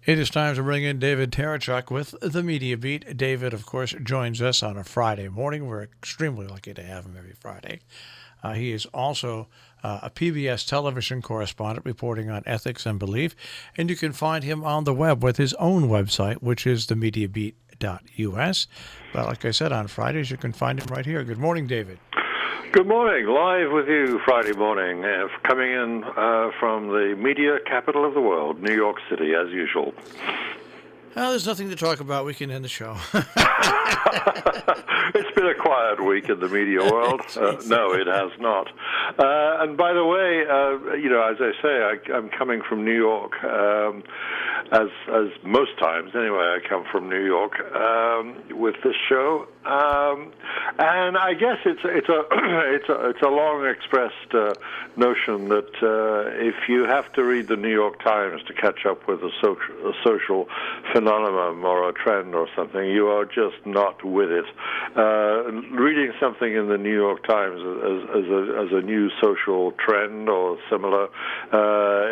It is time to bring in David Tereshchuk with the Media Beat. David, of course, joins us on a Friday morning. We're extremely lucky to have him every Friday. He is also a PBS television correspondent reporting on ethics and belief, and you can find him on the web with his own website, which is themediabeat.us. But like I said, on Fridays, you can find him right here. Good morning, David. Good morning. Live with you Friday morning, coming in from the media capital of the world, New York City, as usual. Well, there's nothing to talk about. We can end the show. It's been a quiet week in the media world. No, it has not. And by the way, as I say, I'm coming from New York, as most times anyway. I come from New York with this show, and I guess it's a long expressed notion that if you have to read the New York Times to catch up with a social phenomenon or a trend or something, you are just not with it. Reading something in the New York Times as a new social trend or similar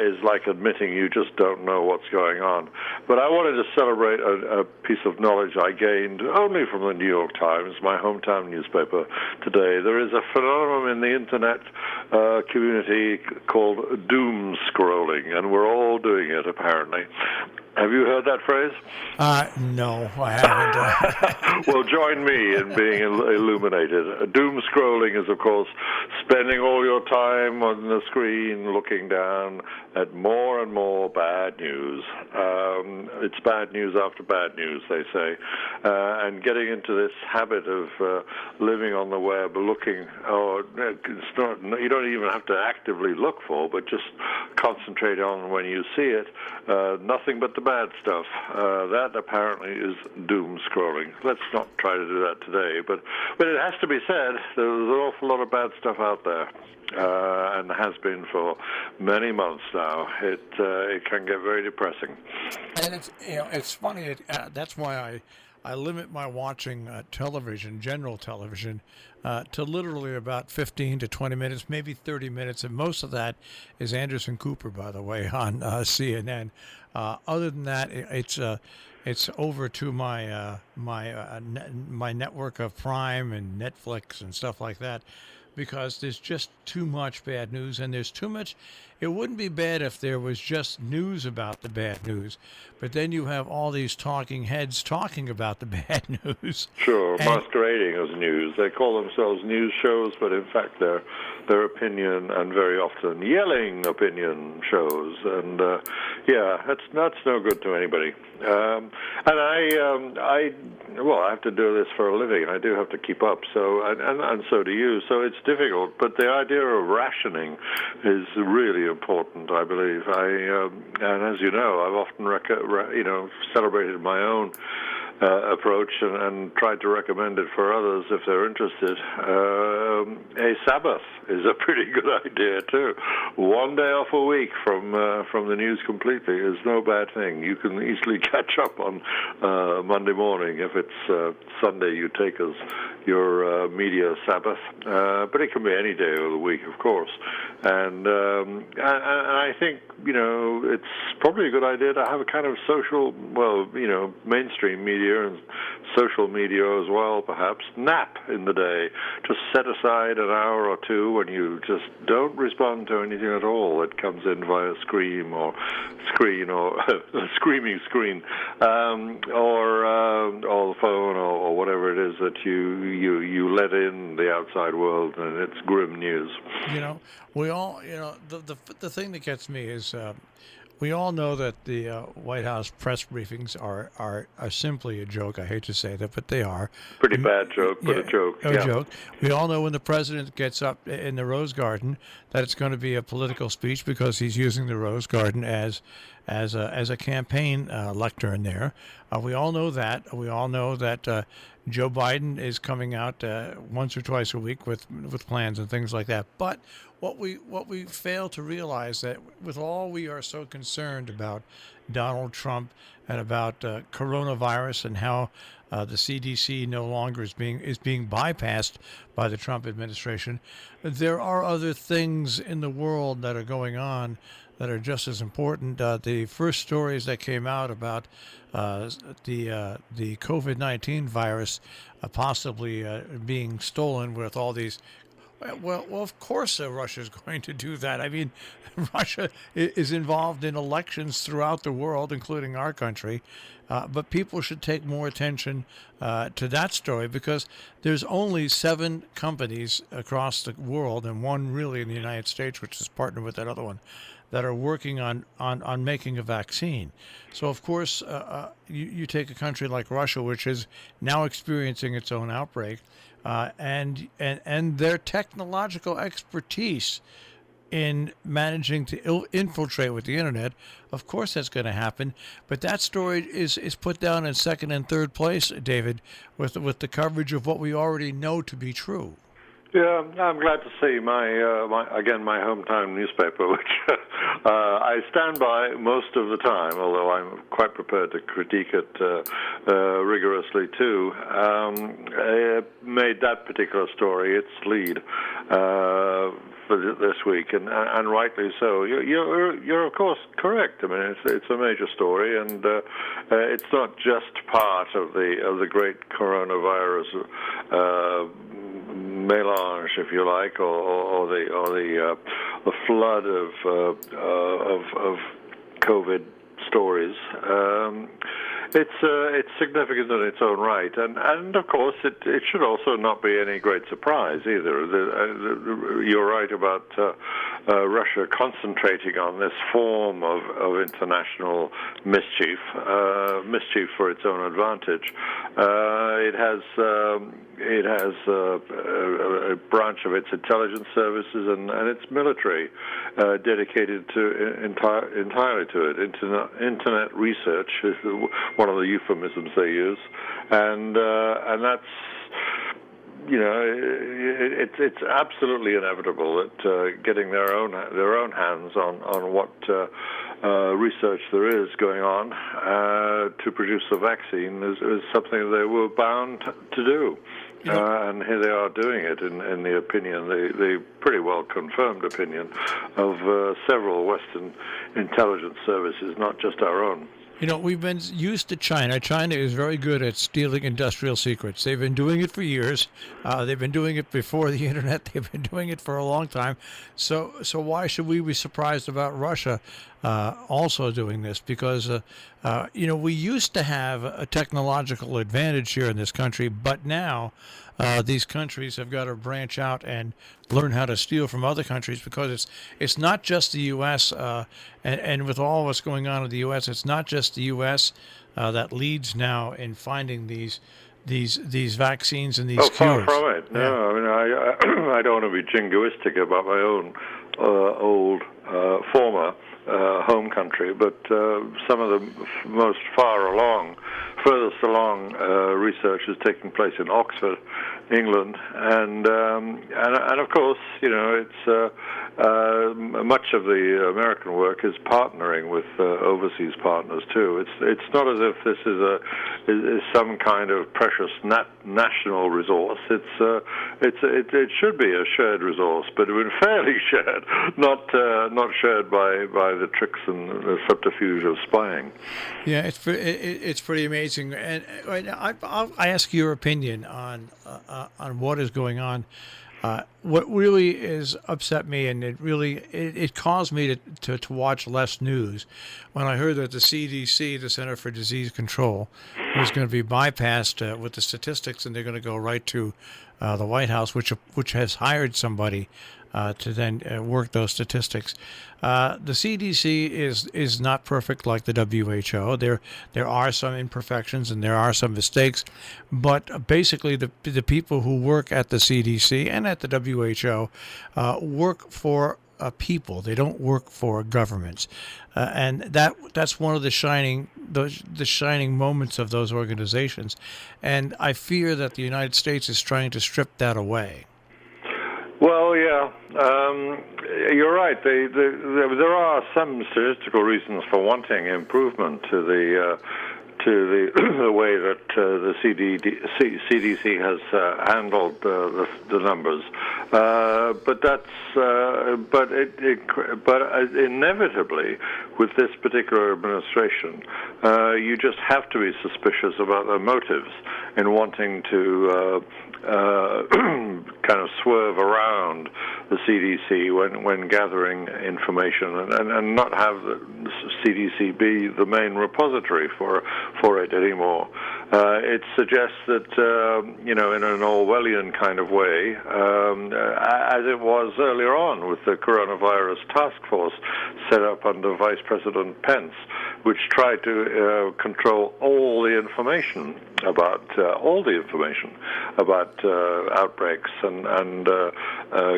is like admitting you just don't know what's going on. But I wanted to celebrate a piece of knowledge I gained only from the New York Times, my hometown newspaper, today. There is a phenomenon in the internet community called doom scrolling, and we're all doing it, apparently. Have you heard that phrase? No, I haven't. Well, join me in being illuminated. Doom scrolling is, of course, spending all your time on the screen looking down at more and more bad news. It's bad news after bad news, they say, and getting into this habit of living on the web, looking, it's not, you don't even have to actively look for, but just concentrate on when you see it, nothing but the bad stuff. That apparently is doom scrolling. Let's not try to do that today, but it has to be said, there's an awful lot of bad stuff out there. And has been for many months now. It can get very depressing. And it's funny. That's why I limit my watching television, general television, to literally about 15 to 20 minutes, maybe 30 minutes, and most of that is Anderson Cooper, by the way, on CNN. Other than that, it's over to my my network of Prime and Netflix and stuff like that, because there's just too much bad news, and there's too much. It wouldn't be bad if there was just news about the bad news, but then you have all these talking heads talking about the bad news. Sure, masquerading as news. They call themselves news shows, but in fact they're opinion and very often yelling opinion shows. And that's no good to anybody. And I have to do this for a living. I do have to keep up. So and so do you. So it's difficult. But the idea of rationing is really important, I believe. And as you know, I've often celebrated my own approach and tried to recommend it for others if they're interested. A Sabbath is a pretty good idea too. One day off a week from the news completely is no bad thing. You can easily catch up on Monday morning if it's Sunday you take as your media Sabbath. But it can be any day of the week, of course. And I think it's probably a good idea to have a kind of social, mainstream media and social media as well, perhaps, nap in the day. Just set aside an hour or two when you just don't respond to anything at all that comes in via screen or screaming screen, or the phone or whatever it is that you let in the outside world and its grim news. We all, the thing that gets me is we all know that the White House press briefings are simply a joke. I hate to say that, but they are. Pretty bad joke, but a joke. A joke. We all know when the president gets up in the Rose Garden that it's going to be a political speech because he's using the Rose Garden as a campaign lectern there. We all know that. We all know that Joe Biden is coming out once or twice a week with plans and things like that. But what we fail to realize that with all we are so concerned about Donald Trump and about coronavirus and how the CDC no longer is being bypassed by the Trump administration, there are other things in the world that are going on that are just as important. The first stories that came out about the COVID-19 virus possibly being stolen with all these. Well, of course, Russia's going to do that. I mean, Russia is involved in elections throughout the world, including our country. But people should take more attention to that story because there's only 7 companies across the world, and one really in the United States, which is partnered with that other one, that are working on making a vaccine. So, of course, you take a country like Russia, which is now experiencing its own outbreak, and their technological expertise in managing to infiltrate with the internet. Of course that's going to happen, but that story is put down in second and third place, David, with the coverage of what we already know to be true. Yeah, I'm glad to see my hometown newspaper, which I stand by most of the time, although I'm quite prepared to critique it rigorously too. Made that particular story its lead for this week, and rightly so. You're of course correct. I mean, it's a major story, and it's not just part of the great coronavirus melange, if you like, or the flood of COVID stories. It's significant in its own right, and of course it should also not be any great surprise either. You're right about Russia concentrating on this form of international mischief for its own advantage. It has a branch of its intelligence services and its military dedicated to entirely to it. Internet research is one of the euphemisms they use, and that's, you know, it's absolutely inevitable that getting their own hands on what research there is going on to produce a vaccine is something they were bound to do. And here they are doing it in the opinion, the pretty well confirmed opinion of several Western intelligence services, not just our own. You know, we've been used to China. China is very good at stealing industrial secrets. They've been doing it for years. They've been doing it before the internet. They've been doing it for a long time. So why should we be surprised about Russia also doing this? Because, you know, we used to have a technological advantage here in this country, but now these countries have got to branch out and learn how to steal from other countries, because it's not just the U.S. And with all what's going on in the U.S., it's not just the U.S. That leads now in finding these vaccines and these cures. Far from it. No, yeah. I mean, I don't want to be jingoistic about my own old former home country, but some of the most furthest along research is taking place in Oxford, England, and of course, you know, it's much of the American work is partnering with overseas partners too. It's not as if this is some kind of precious national resource. It should be a shared resource, but fairly shared, not shared by the tricks and the subterfuge of spying. Yeah, it's pretty amazing. And right now, I ask your opinion on what is going on. What really is upset me, and it caused me to watch less news when I heard that the CDC, the Center for Disease Control, was going to be bypassed with the statistics, and they're going to go right to the White House, which has hired somebody to then work those statistics. The CDC is not perfect like the WHO. There are some imperfections and there are some mistakes, but basically the people who work at the CDC and at the WHO work for people. They don't work for governments, and that's one of the shining moments of those organizations. And I fear that the United States is trying to strip that away. Well, yeah, you're right. There are some statistical reasons for wanting improvement to to the way that the CDC has handled the numbers, but inevitably with this particular administration, you just have to be suspicious about their motives in wanting to kind of swerve around the CDC when gathering information, and not have the CDC be the main repository for it anymore. It suggests that, in an Orwellian kind of way, as it was earlier on with the coronavirus task force set up under Vice President Pence, which tried to control all the information about outbreaks and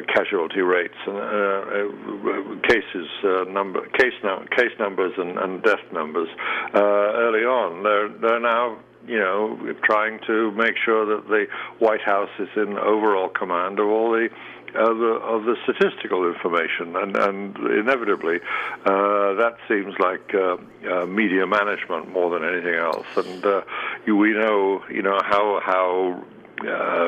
casualty rates and case numbers and death numbers early on. They're now trying to make sure that the White House is in overall command of all the statistical information, and inevitably that seems like media management more than anything else. And we know how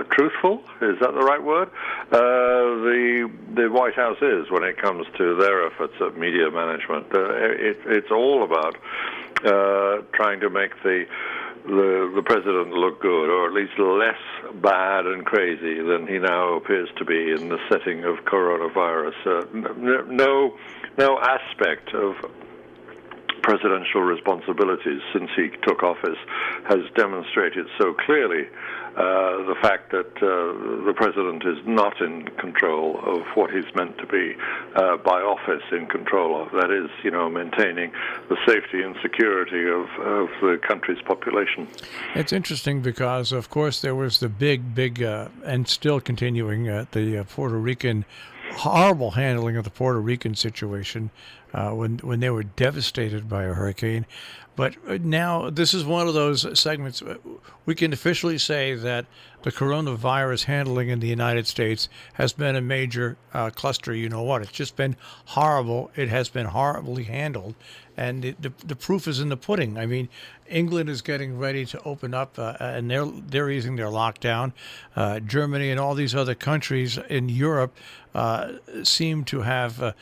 truthful, is that the right word, the White House is when it comes to their efforts at media management. It's all about trying to make the president look good, or at least less bad and crazy than he now appears to be in the setting of coronavirus. No aspect of presidential responsibilities since he took office has demonstrated so clearly the fact that the president is not in control of what he's meant to be by office in control of. That is, maintaining the safety and security of the country's population. It's interesting because, of course, there was the big, and still continuing, the Puerto Rican, horrible handling of the Puerto Rican situation when they were devastated by a hurricane. But now this is one of those segments we can officially say that the coronavirus handling in the United States has been a major cluster. You know what? It's just been horrible. It has been horribly handled. And the proof is in the pudding. I mean, England is getting ready to open up, and they're easing their lockdown. Germany and all these other countries in Europe seem to have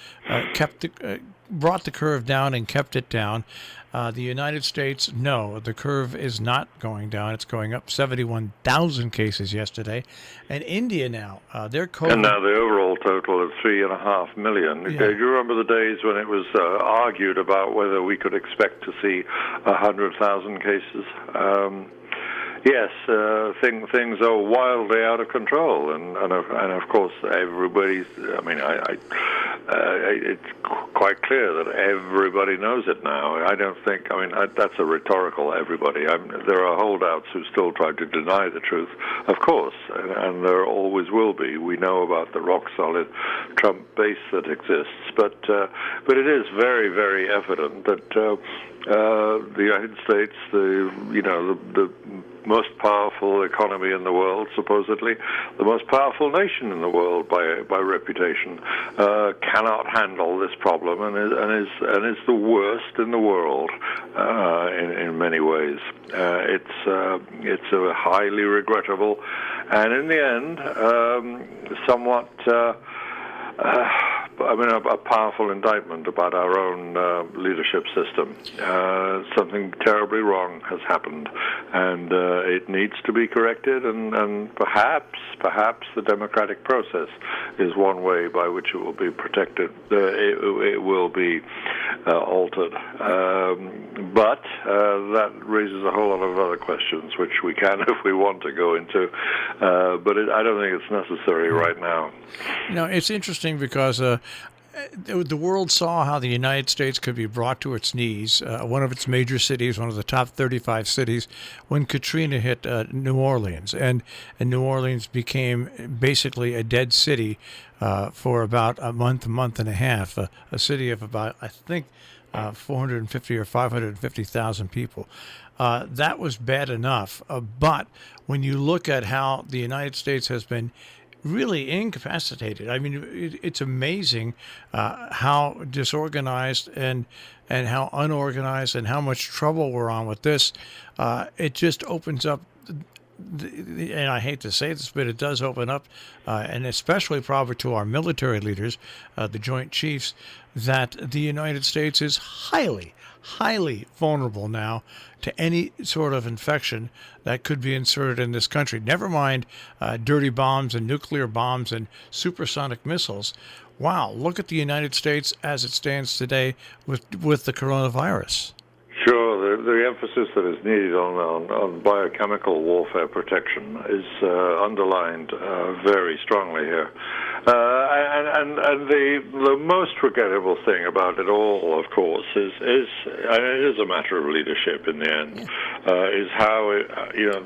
brought the curve down and kept it down. The United States, no, the curve is not going down. It's going up. 71,000 cases yesterday. And India now, their COVID... And now the overall total of 3.5 million. Yeah. Do you remember the days when it was argued about whether we could expect to see 100,000 cases? Yes, things are wildly out of control, and of course everybody's. I mean, it's quite clear that everybody knows it now. I don't think. I mean, that's a rhetorical everybody. There are holdouts who still try to deny the truth, of course, and there always will be. We know about the rock-solid Trump base that exists, but it is very, very evident that the United States, the most powerful economy in the world, supposedly the most powerful nation in the world by reputation, cannot handle this problem, and is the worst in the world in many ways. It's a highly regrettable, and in the end, somewhat. A powerful indictment about our own leadership system. Something terribly wrong has happened, and it needs to be corrected, and perhaps the democratic process is one way by which it will be protected. It will be altered. But that raises a whole lot of other questions, which we can, if we want to, go into. But I don't think it's necessary right now. It's interesting because the world saw how the United States could be brought to its knees, one of its major cities, one of the top 35 cities, when Katrina hit New Orleans. And New Orleans became basically a dead city for about a month and a half, a city of about, I think, 450 or 550,000 people. That was bad enough. But when you look at how the United States has been really incapacitated. I mean, it's amazing how disorganized and how unorganized and how much trouble we're on with this. It just opens up. And I hate to say this, but it does open up, and especially probably to our military leaders, the Joint Chiefs, that the United States is highly, highly vulnerable now to any sort of infection that could be inserted in this country. Never mind dirty bombs and nuclear bombs and supersonic missiles. Wow, look at the United States as it stands today with the coronavirus. Sure, the emphasis that is needed on biochemical warfare protection is underlined very strongly here. And the most regrettable thing about it all, of course, is and it is a matter of leadership in the end, is how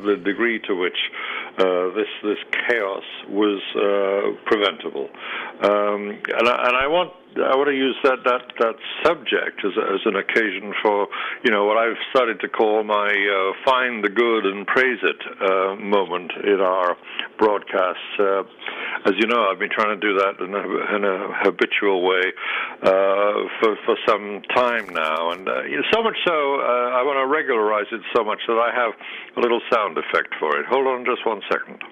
the degree to which this chaos was preventable. And I want to use that subject as an occasion for what I've started to call my find the good and praise it moment in our broadcasts. As you know, I've been trying to do that in a habitual way for some time now, and so much so I want to regularize it so much that I have a little sound effect for it. Hold on just 1 second.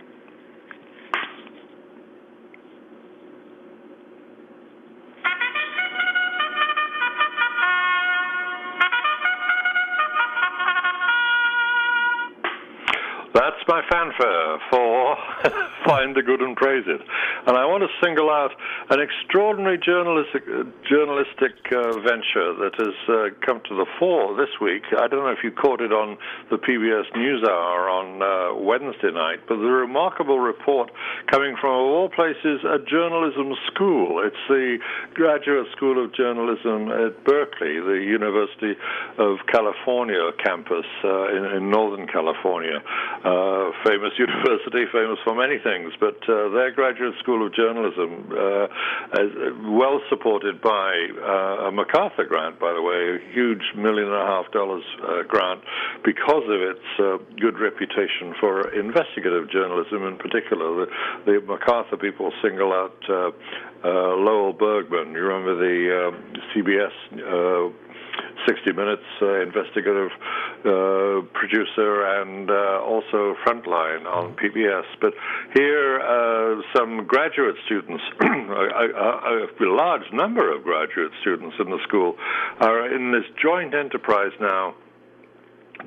That's my fanfare for Find the Good and Praise It. And I want to single out an extraordinary journalistic venture that has come to the fore this week. I don't know if you caught it on the PBS NewsHour on Wednesday night, but the remarkable report coming from, of all places, a journalism school. It's the Graduate School of Journalism at Berkeley, the University of California campus in Northern California. Famous university, famous for many things, but their Graduate School of Journalism is well supported by a MacArthur grant, by the way, a huge $1.5 million grant because of its good reputation for investigative journalism in particular. The MacArthur people single out Lowell Bergman. You remember the CBS 60 Minutes investigative producer and also Frontline on PBS. But here, some graduate students, a large number of graduate students in the school, are in this joint enterprise now,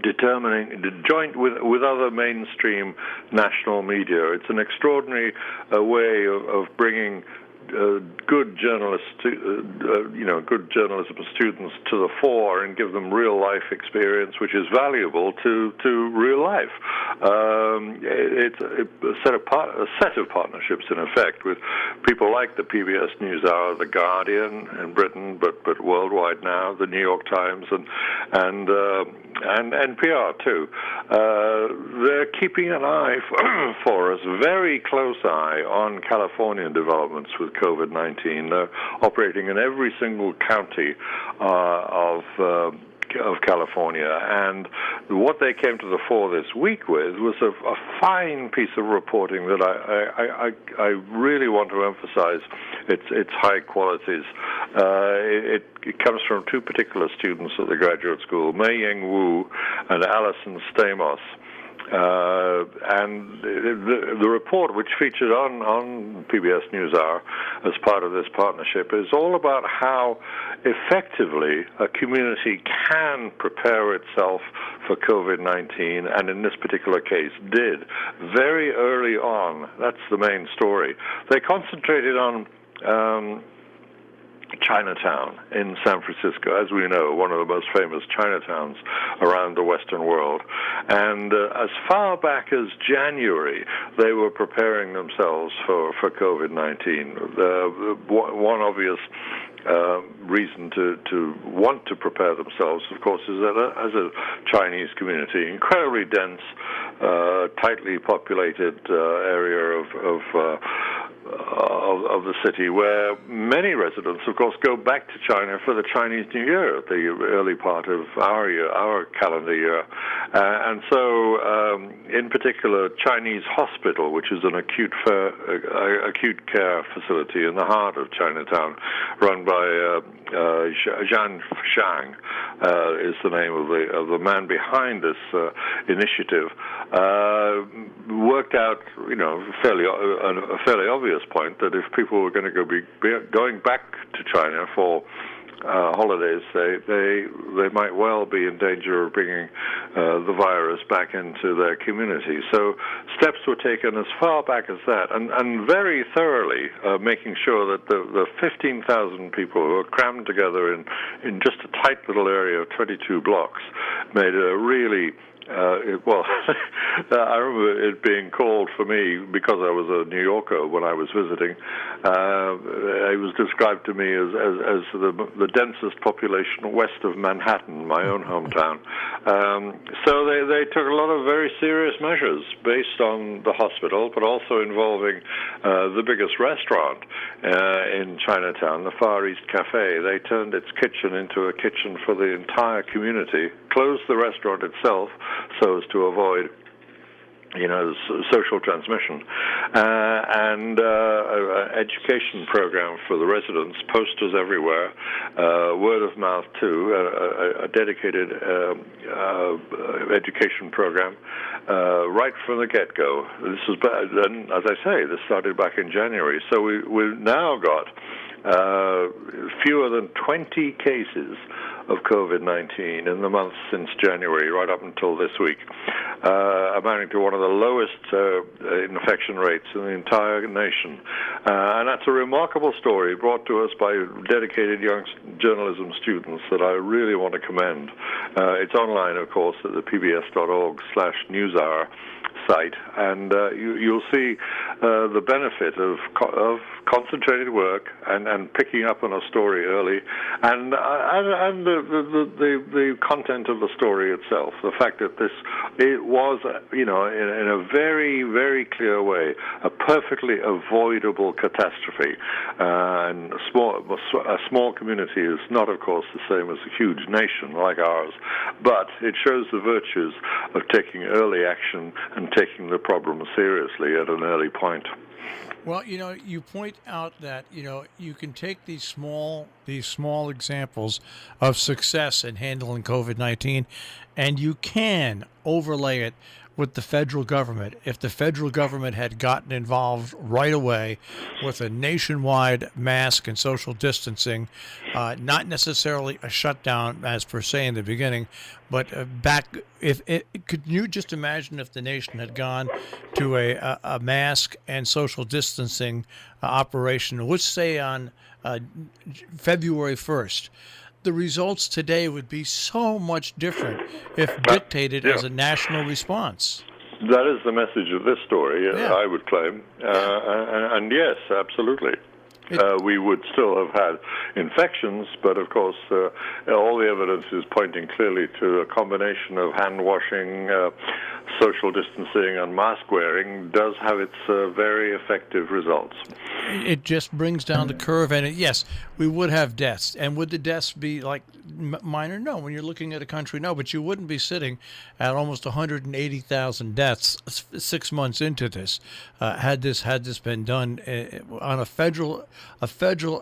joint with other mainstream national media. It's an extraordinary way of bringing good journalism students to the fore and give them real life experience, which is valuable to real life. It's a set of partnerships in effect with people like the PBS NewsHour, the Guardian in Britain, but worldwide now, the New York Times and NPR too. They're keeping an eye for us, very close eye on Californian developments with COVID-19. They're operating in every single county of California, and what they came to the fore this week with was a fine piece of reporting that I really want to emphasize its high qualities. It comes from two particular students at the graduate school, Mei-Ying Wu and Alison Stamos. And the report, which featured on PBS NewsHour as part of this partnership, is all about how effectively a community can prepare itself for COVID-19, and in this particular case did, very early on. That's the main story. They concentrated on Chinatown in San Francisco, as we know, one of the most famous Chinatowns around the Western world. And as far back as January, they were preparing themselves for COVID-19. One obvious reason to want to prepare themselves, of course, is that as a Chinese community, incredibly dense, tightly populated area of the city, where many residents, of course, go back to China for the Chinese New Year, the early part of our calendar year. And so, in particular, Chinese Hospital, which is an acute care facility in the heart of Chinatown, run by Zhan Shang, is the name of the man behind this initiative, worked out, a fairly obvious point that if people were going to be going back to China for holidays, they might well be in danger of bringing the virus back into their community. So steps were taken as far back as that, and very thoroughly, making sure that the 15,000 people who were crammed together in just a tight little area of 22 blocks made a really I remember it being called for me, because I was a New Yorker when I was visiting, it was described to me as the densest population west of Manhattan, my own hometown. So they took a lot of very serious measures based on the hospital, but also involving the biggest restaurant in Chinatown, the Far East Cafe. They turned its kitchen into a kitchen for the entire community, closed the restaurant itself so as to avoid social transmission, and education program for the residents, posters everywhere, word of mouth too, a dedicated education program right from the get-go. This is, and as I say, this started back in January, so we've now got fewer than 20 cases of COVID-19 in the months since January, right up until this week, amounting to one of the lowest infection rates in the entire nation. And that's a remarkable story brought to us by dedicated young journalism students that I really want to commend. It's online, of course, at the pbs.org/newshour site, and you'll see the benefit of concentrated work and picking up on a story early, and the content of the story itself. The fact that it was, in a very, very clear way, a perfectly avoidable catastrophe. And a small community is not, of course, the same as a huge nation like ours, but it shows the virtues of taking early action and taking the problem seriously at an early point. Well, you point out that, you can take these small examples of success in handling COVID-19, and you can overlay it with the federal government. If the federal government had gotten involved right away with a nationwide mask and social distancing, not necessarily a shutdown as per se in the beginning, but could you just imagine if the nation had gone to a mask and social distancing operation, let's say on February 1st, the results today would be so much different if dictated as a national response. That is the message of this story, I would claim. And yes, absolutely. We would still have had infections, but of course, all the evidence is pointing clearly to a combination of hand washing, social distancing, and mask wearing does have its very effective results. It just brings down the curve, and yes, we would have deaths. And would the deaths be like minor? No. When you're looking at a country, no. But you wouldn't be sitting at almost 180,000 deaths 6 months into this. Had this been done on a federal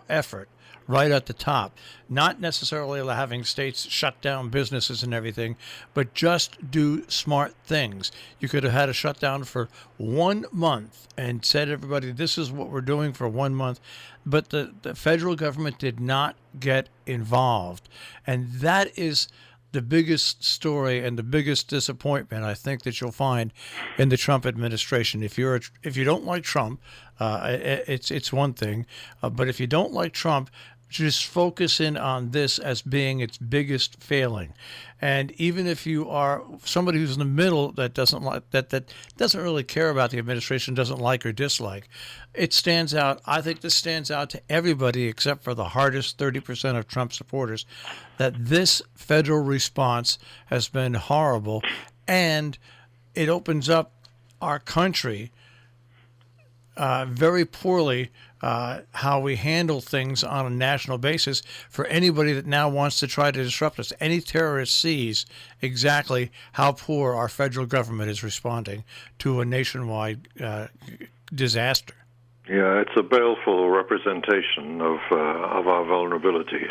effort right at the top, not necessarily having states shut down businesses and everything, but just do smart things. You could have had a shutdown for 1 month and said, everybody, this is what we're doing for 1 month. But the federal government did not get involved. And that is the biggest story and the biggest disappointment I think that you'll find in the Trump administration. If you don't like Trump, it's one thing, but if you don't like Trump, just focus in on this as being its biggest failing. And even if you are somebody who's in the middle that doesn't really care about the administration, doesn't like or dislike, it stands out. I think this stands out to everybody except for the hardest 30% of Trump supporters, that this federal response has been horrible, and it opens up our country very poorly how we handle things on a national basis for anybody that now wants to try to disrupt us. Any terrorist sees exactly how poor our federal government is responding to a nationwide disaster. Yeah, it's a baleful representation of our vulnerability,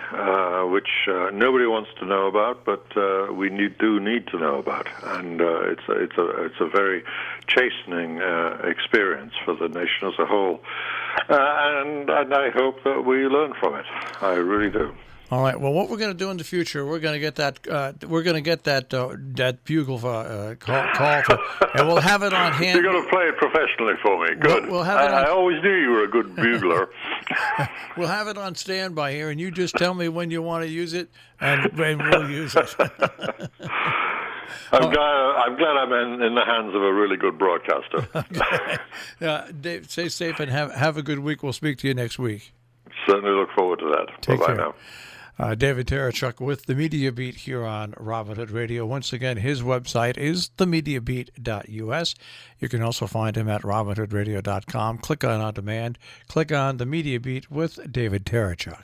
which nobody wants to know about, but we do need to know about, and it's a very chastening experience for the nation as a whole, and I hope that we learn from it. I really do. All right. Well, what we're going to do in the future, we're going to get that that bugle call, and we'll have it on hand. You're going to play it professionally for me. Good. We'll have it I always knew you were a good bugler. We'll have it on standby here, and you just tell me when you want to use it, and we'll use it. I'm glad I'm in the hands of a really good broadcaster. Okay. Dave, stay safe and have a good week. We'll speak to you next week. Certainly look forward to that. Take Bye-bye care. now. David Tereshchuk with the Media Beat here on Robin Hood Radio. Once again, his website is themediabeat.us. You can also find him at robinhoodradio.com. Click on demand. Click on the Media Beat with David Tereshchuk.